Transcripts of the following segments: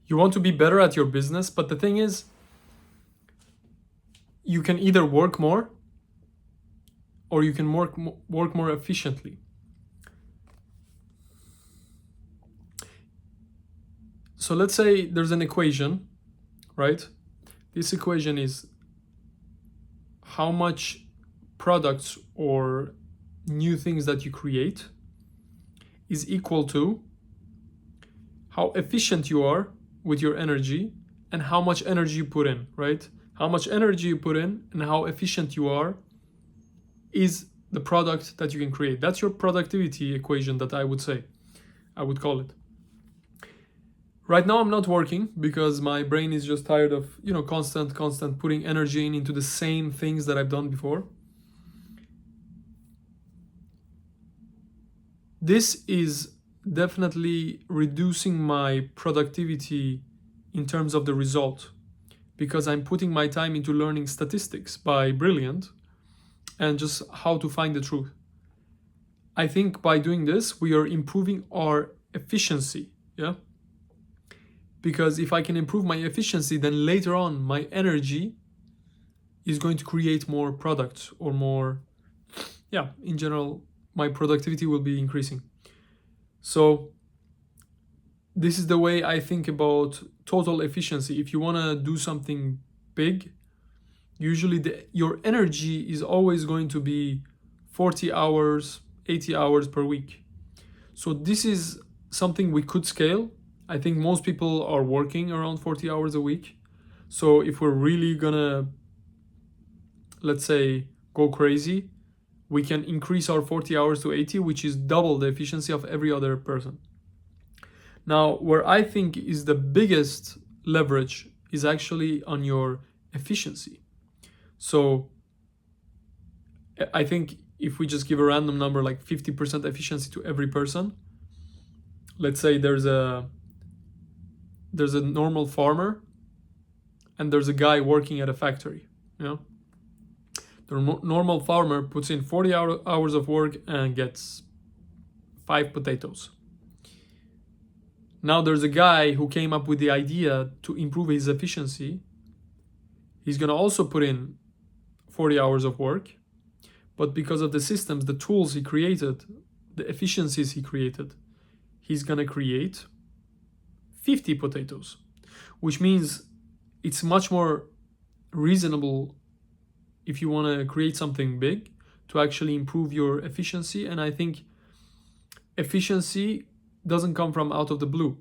You want to be better at your business, but the thing is, you can either work more or you can work more efficiently. So let's say there's an equation, right? This equation is how much products or new things that you create is equal to how efficient you are with your energy and how much energy you put in, right? How much energy you put in and how efficient you are is the product that you can create. That's your productivity equation that I would call it. Right now I'm not working because my brain is just tired of, constant putting energy into the same things that I've done before. This is definitely reducing my productivity in terms of the result, because I'm putting my time into learning statistics by Brilliant and just how to find the truth. I think by doing this, we are improving our efficiency, yeah? Because if I can improve my efficiency, then later on, my energy is going to create more products or more, in general, my productivity will be increasing. So this is the way I think about total efficiency. If you want to do something big, usually your energy is always going to be 40 hours, 80 hours per week. So this is something we could scale. I think most people are working around 40 hours a week. So if we're really gonna, let's say, go crazy, we can increase our 40 hours to 80, which is double the efficiency of every other person. Now, where I think is the biggest leverage is actually on your efficiency. So I think if we just give a random number like 50% efficiency to every person, let's say there's a normal farmer and there's a guy working at a factory, The normal farmer puts in 40 hours of work and gets 5 potatoes. Now there's a guy who came up with the idea to improve his efficiency. He's going to also put in 40 hours of work, but because of the systems, the tools he created, the efficiencies he created, he's going to create 50 potatoes, which means it's much more reasonable if you want to create something big to actually improve your efficiency. And I think efficiency doesn't come from out of the blue.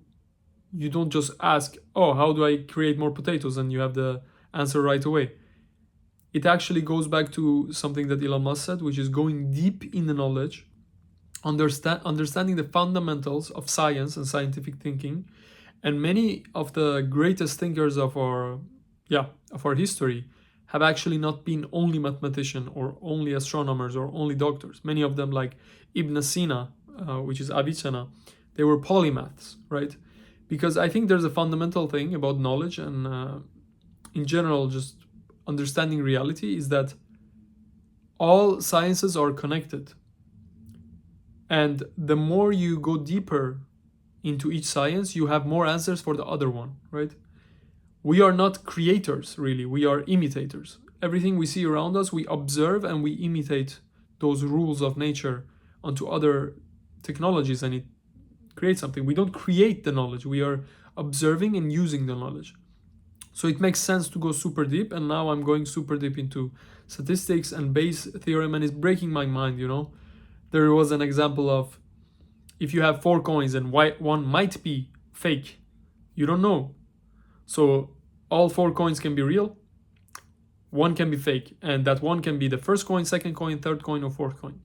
You don't just ask, oh, how do I create more potatoes? And you have the answer right away. It actually goes back to something that Elon Musk said, which is going deep in the knowledge, understanding the fundamentals of science and scientific thinking. And many of the greatest thinkers of our history have actually not been only mathematicians or only astronomers or only doctors. Many of them, like Ibn Sina, which is Avicenna, they were polymaths, right? Because I think there's a fundamental thing about knowledge and in general just understanding reality is that all sciences are connected. And the more you go deeper into each science, you have more answers for the other one, right? We are not creators, really. We are imitators. Everything we see around us, we observe and we imitate those rules of nature onto other technologies, and it creates something. We don't create the knowledge. We are observing and using the knowledge. So it makes sense to go super deep, and now I'm going super deep into statistics and Bayes' theorem, and it's breaking my mind, There was an example of if you have 4 coins and one might be fake, you don't know. So all 4 coins can be real, one can be fake, and that one can be the first coin, second coin, third coin, or fourth coin.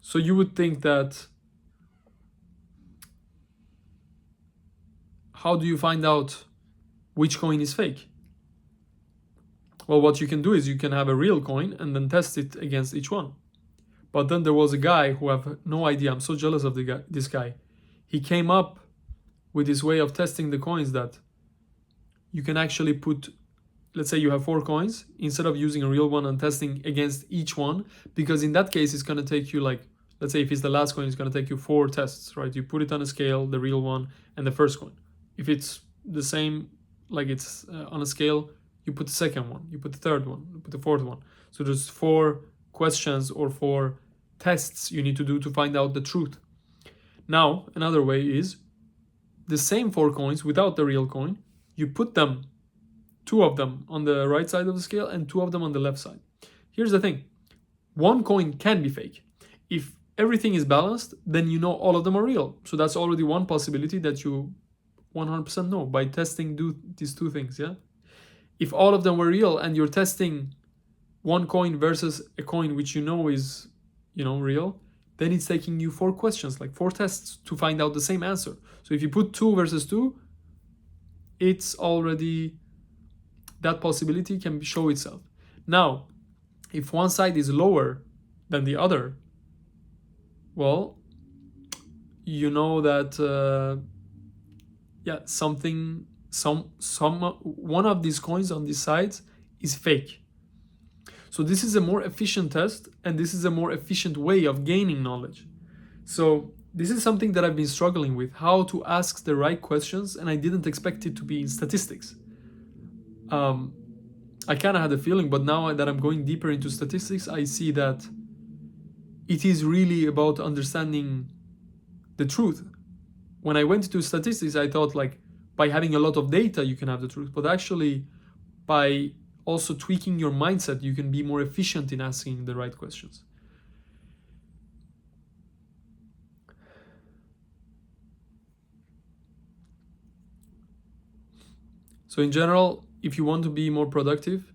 So you would think that, how do you find out which coin is fake? Well, what you can do is you can have a real coin and then test it against each one. But then there was a guy who have no idea. I'm so jealous of this guy. He came up with this way of testing the coins that you can actually put, let's say you have 4 coins, instead of using a real one and testing against each one, because in that case, it's going to take you let's say if it's the last coin, it's going to take you 4 tests, right? You put it on a scale, the real one and the first coin. If it's the same, like it's on a scale, you put the second one, you put the third one, you put the fourth one. So there's 4 questions or 4 tests you need to do to find out the truth. Now, another way is the same 4 coins without the real coin. You put them, 2 of them on the right side of the scale and 2 of them on the left side. Here's the thing. 1 coin can be fake. If everything is balanced, then you know all of them are real. So that's already one possibility that you 100% know by testing these 2 things, yeah? If all of them were real and you're testing 1 coin versus a coin which you know is, real, then it's taking you 4 questions, like 4 tests to find out the same answer. So if you put 2 versus 2, it's already, that possibility can show itself. Now, if one side is lower than the other, well, you know that one of these coins on these sides is fake. So this is a more efficient test, and this is a more efficient way of gaining knowledge. So this is something that I've been struggling with, how to ask the right questions, and I didn't expect it to be in statistics. I kind of had a feeling, but now that I'm going deeper into statistics, I see that it is really about understanding the truth. When I went into statistics, I thought like by having a lot of data, you can have the truth, but actually by also tweaking your mindset, you can be more efficient in asking the right questions. So in general, if you want to be more productive,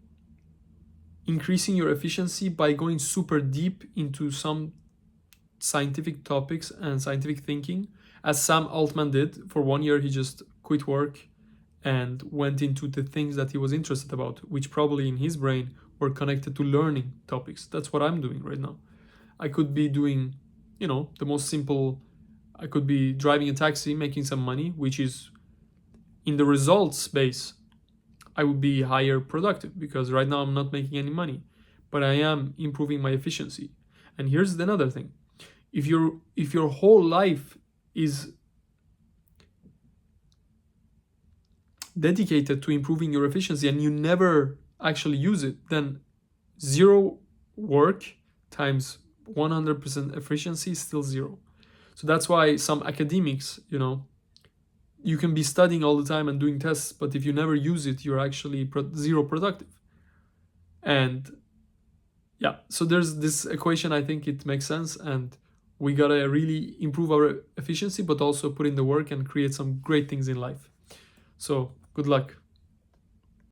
increasing your efficiency by going super deep into some scientific topics and scientific thinking, as Sam Altman did. For 1 year, he just quit work and went into the things that he was interested about, which probably in his brain were connected to learning topics. That's what I'm doing right now. I could be doing, the most simple, I could be driving a taxi, making some money, which is in the results space, I would be higher productive because right now I'm not making any money, but I am improving my efficiency. And here's another thing. If your whole life is dedicated to improving your efficiency and you never actually use it, then 0 work times 100% efficiency is still 0. So that's why some academics, you can be studying all the time and doing tests, but if you never use it, you're actually 0 productive. And yeah, so there's this equation. I think it makes sense, and we gotta really improve our efficiency, but also put in the work and create some great things in life. So good luck.